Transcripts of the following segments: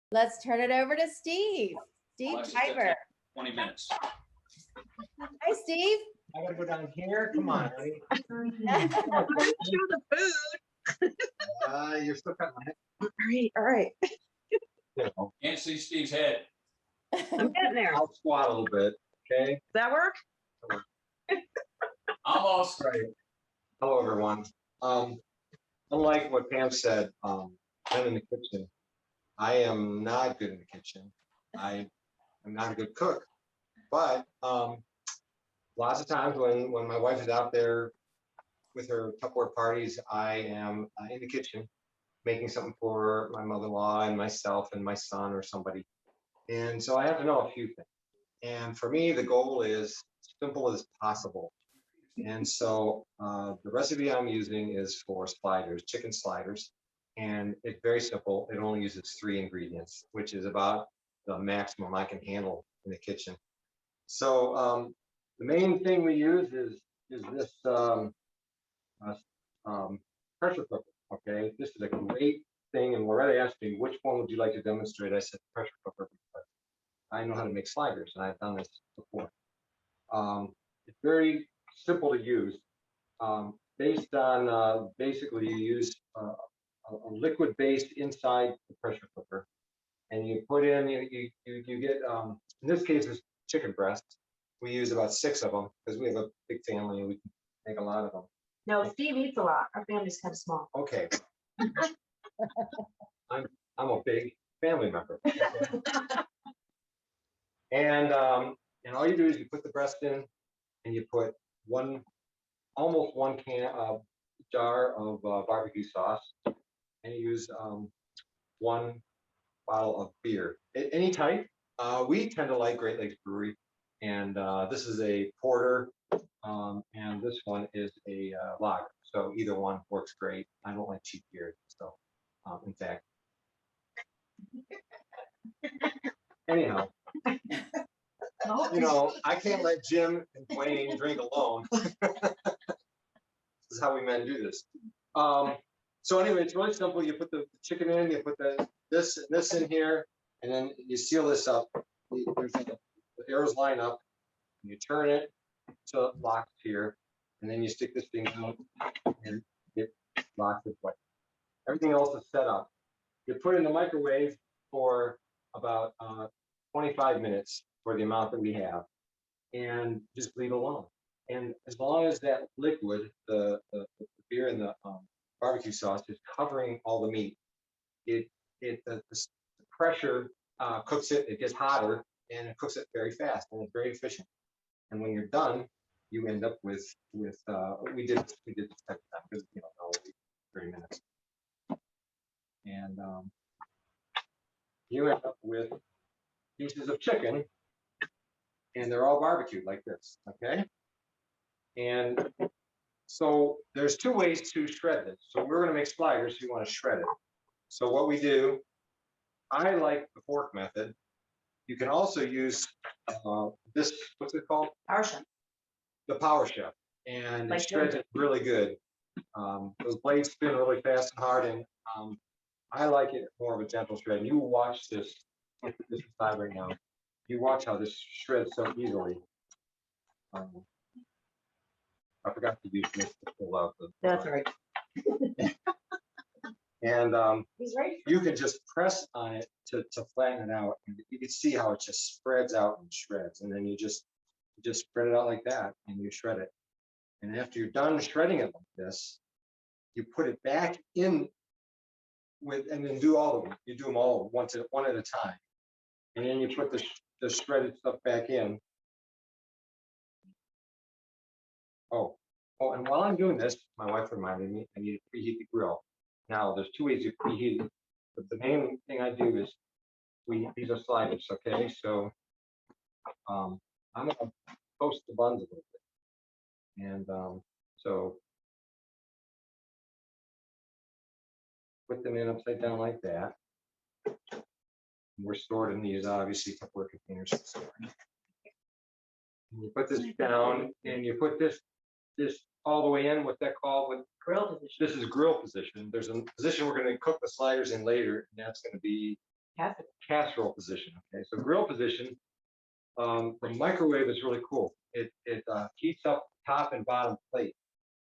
Let's turn it over to Steve. Steve Alexa's gonna Piper. take 20 minutes. Hi, Steve. I gotta go down here. Come on, honey. Show the food. You're still cutting my All right. head. Can't see Steve's head. I'm getting there. Does I'll squat a little bit, okay? that work? Almost. Right. Hello, everyone. Unlike what Pam said, I'm in the kitchen. I am not good in the kitchen. I am not a good cook, but lots of times when my wife is out there with her Tupperware parties, I am in the kitchen making something for my mother-in-law and myself and my son or somebody. And so I have to know a few things. And for me, the goal is simple as possible. And so the recipe I'm using is for sliders, chicken sliders. And it's very simple. It only uses 3 ingredients, which is about the maximum I can handle in the kitchen. So the main thing we use is this pressure cooker. Okay, this is a great thing. And Loretta asked me, which one would you like to demonstrate? I said pressure cooker because I know how to make sliders and I've done this before. It's very simple to use. Based on basically you use a liquid base inside the pressure cooker, and you put in you get in this case it's chicken breasts. We use about 6 of them because we have a big family and we can make a lot of them. No, Steve eats a lot. Our family's kind of small. Okay. I'm a big family member. And all you do is you put the breast in and you put almost one jar of barbecue sauce, and you use 1 bottle of beer, any type. We tend to like Great Lakes Brewery, and this is a porter, and this one is a lager. So either one works great. I don't like cheap beer, so in fact. Anyhow, I can't let Jim and Wayne drink alone. This is how we men do this. So anyway, it's really simple. You put the chicken in, you put this in here, and then you seal this up. The arrows line up, and you turn it so it locks here, and then you stick this thing out, and it locks in place. Everything else is set up. You put it in the microwave for about 25 minutes for the amount that we have, and just leave it alone. And as long as that liquid, the beer and the barbecue sauce is covering all the meat, the pressure cooks it. It gets hotter and it cooks it very fast and it's very efficient. And when you're done, you end up with we did this type of time because 30 minutes, and you end up with pieces of chicken, and they're all barbecued like this. Okay. And so there's 2 ways to shred this. So we're going to make sliders, so you want to shred it. So what we do, I like the fork method. You can also use this, what's it called? Power chef. The Power Chef. And Like it shreds it really good. Those blades spin really fast and hard, and I like it more of a gentle shred. You watch this side right now. You watch how this shreds so easily. I forgot to use this to pull out the. That's right. And He's right. you can just press on it to flatten it out. And you can see how it just spreads out and shreds. And then you just spread it out like that, and you shred it. And after you're done shredding it like this, you put it back in and then do all of them. You do them all one at a time. And then you put the shredded stuff back in. Oh, and while I'm doing this, my wife reminded me I need to preheat the grill. Now, there's 2 ways you preheat it, but the main thing I do is these are sliders, okay? So I'm gonna toast the buns a little bit, and so put them in upside down like that. We're stored in these obviously Tupperware containers. And you put this down, and you put this all the way in. What's that called? Grill position. This is grill position. There's a position we're going to cook the sliders in later, and that's going to be casserole position. Okay, so grill position. The microwave is really cool. It heats up top and bottom plate.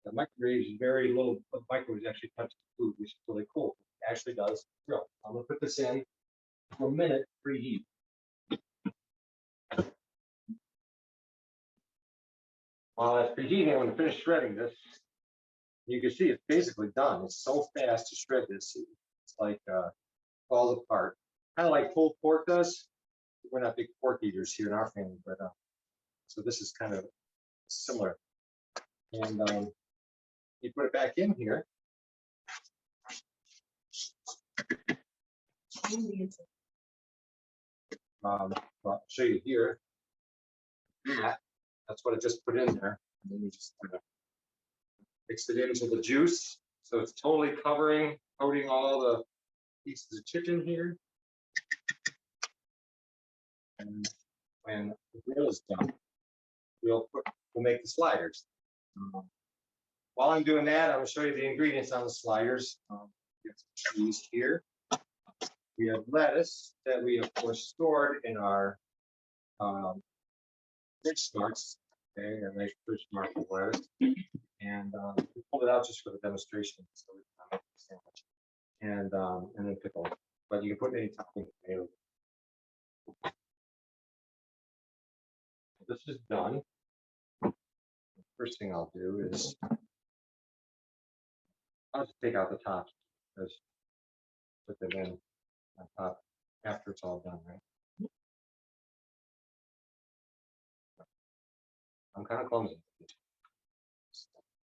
The microwave is very little. The microwave actually touches the food, which is really cool. It actually does grill. I'm gonna put this in for a minute, preheat. While that's preheating, I'm gonna finish shredding this. You can see it's basically done. It's so fast to shred this. It's like falls apart. Kind of like pulled pork does. We're not big pork eaters here in our family, but so this is kind of similar. And you put it back in here. I'll show you here. That's what I just put in there. And then you just kind of mix it into the juice. So it's totally coating all the pieces of chicken here. And when the grill is done, we'll make the sliders. While I'm doing that, I'm going to show you the ingredients on the sliders. We have some cheese here. We have lettuce that we, of course, stored in our fridge smarts. Okay, a nice fridge smart of lettuce. And we pulled it out just for the demonstration, so we can make the sandwich. And then pickle. But you can put any topping. This is done. First thing I'll do is I'll just take out the tops, because put them in on top after it's all done, right? I'm kind of clumsy.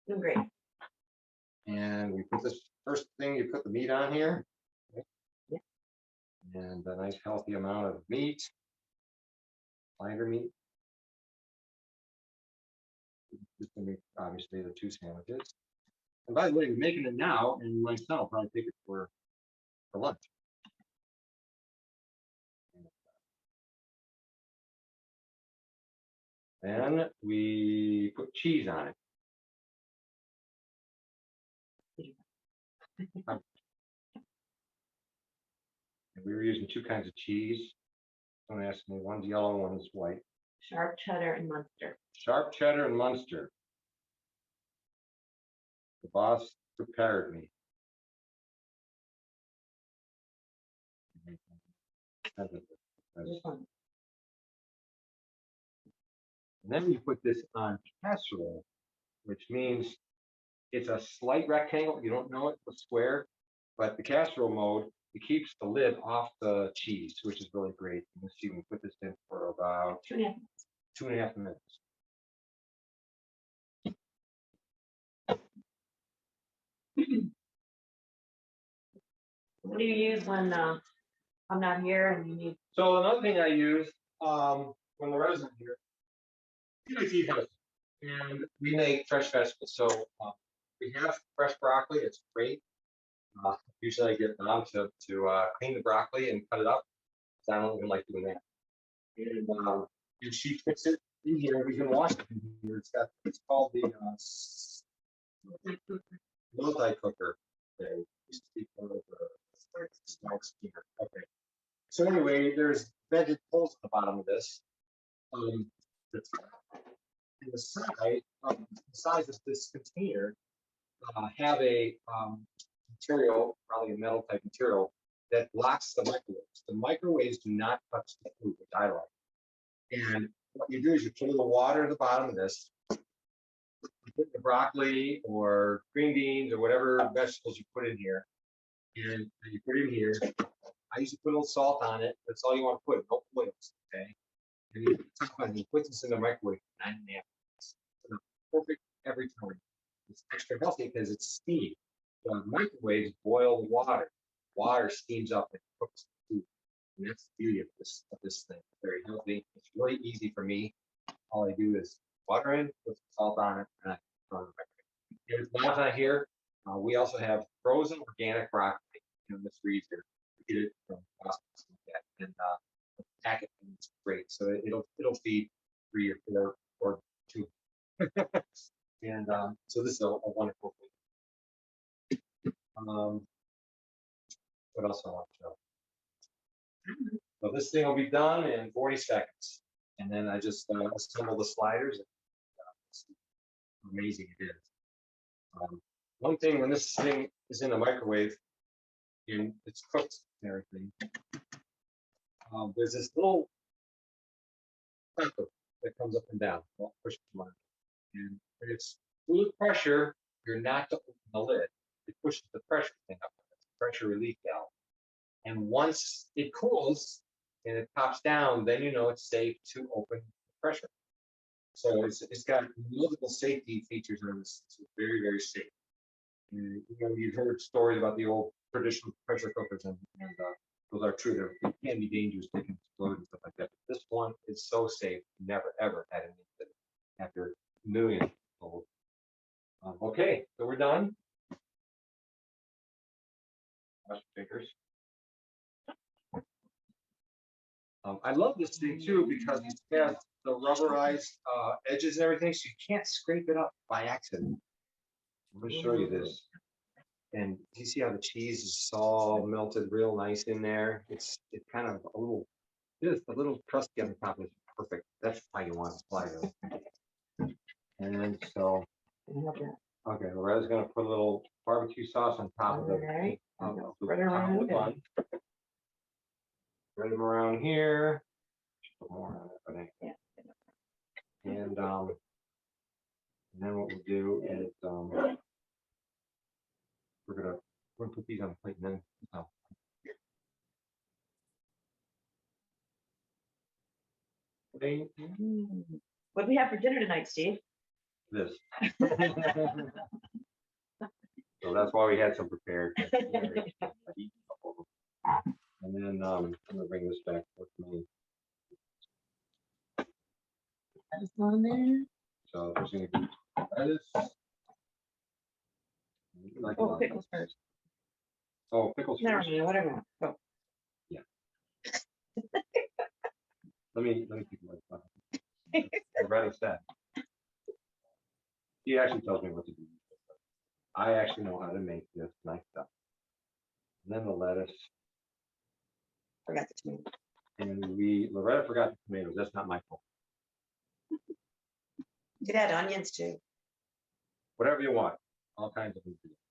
Doing great. And we put this first thing, you put the meat on here. Okay. Yeah. And a nice healthy amount of meat, slider meat. Just to make, obviously, the two sandwiches. And by the way, we're making it now, and my son will probably take it for lunch. Then we put cheese on it. And we were using two kinds of cheese. Don't ask me, one's yellow, one's white. Sharp cheddar and Munster. Sharp cheddar and Munster. The boss prepared me. This one. And then we put this on casserole, which means it's a slight rectangle. You don't know it's a square, but the casserole mode, it keeps the lid off the cheese, which is really great. You can see we put this in for about 2.5 minutes. What do you use when I'm not here and you need? So another thing I use when Loretta's not here, you like to eat healthy, and we make fresh vegetables. So we have fresh broccoli. It's great. Usually I get Mom to clean the broccoli and cut it up, because I don't even like doing that. And she puts it in here. We can wash it in here. It's called the multi-cooker. Okay. Used to be called the smoke steamer. Okay. So anyway, there's vented holes at the bottom of this. The top and the side, the size of this container, have a material, probably a metal type material, that blocks the microwaves. The microwaves do not touch the food, which I like. And what you do is you put a little water at the bottom of this, you put the broccoli or green beans or whatever vegetables you put in here, and you put it in here. I usually put a little salt on it. That's all you want to put, no oils, okay? And you put this in the microwave for 9.5 minutes. Perfect every time. It's extra healthy because it's steam. The microwaves boil the water. Water steams up and cooks the food. And that's the beauty of this thing. It's very healthy. It's really easy for me. All I do is water in, put some salt on it, and I throw it in the microwave. If Mom's not here, we also have frozen organic broccoli in the freezer. We get it from Costco like that, and the packet is great. So it'll feed 3 or 4 or 2. And so this is a wonderful thing. What else I want to show? So this thing will be done in 40 seconds. And then I just assemble the sliders. It's amazing it is. One thing, when this thing is in the microwave and it's cooked and everything, there's this little clapper that comes up and down. Well, push it on. And when it's full of pressure, you're not to open the lid. It pushes the pressure thing up. It's a pressure relief valve. And once it cools and it pops down, then you know it's safe to open the pressure. So it's got multiple safety features on this. It's very, very safe. And, you know, you've heard stories about the old traditional pressure cookers, and those are true. They can be dangerous. They can explode and stuff like that. But this one is so safe. Never, ever had an incident after millions old. Okay, so we're done. Wash your fingers. I love this thing too because it's got the rubberized edges and everything, so you can't scrape it up by accident. I'm going to show you this. And do you see how the cheese is all melted real nice in there? It's kind of a little, just a little crusty on the top is perfect. That's how you want to slide it. And so, okay, Loretta's going to put a little barbecue sauce on top of the bun. Spread them around here. Put more on it, I think. And then what we'll do is we're gonna put these on the plate and then What do we have for dinner tonight, Steve? this. So that's why we had some prepared. And then I'm gonna bring this back with me. So there's gonna be lettuce. Like Oh, pickles first. Oh, pickles Never first. mind, whatever. Go. Let me think about it. Loretta said. He actually tells me what to do. I actually know how to make this nice stuff. And then the lettuce. Forgot the tomato. And Loretta forgot the tomatoes. That's not my fault. You could add onions too. Whatever you want. All kinds of ingredients.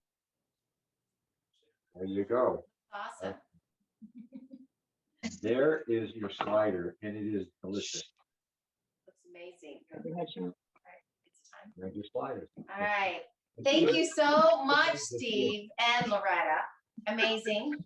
There you go. Awesome. There is your slider, and it is delicious. Looks amazing. It's All right, it's time. There's your sliders. All right. Thank you so much, Steve and Loretta. Amazing.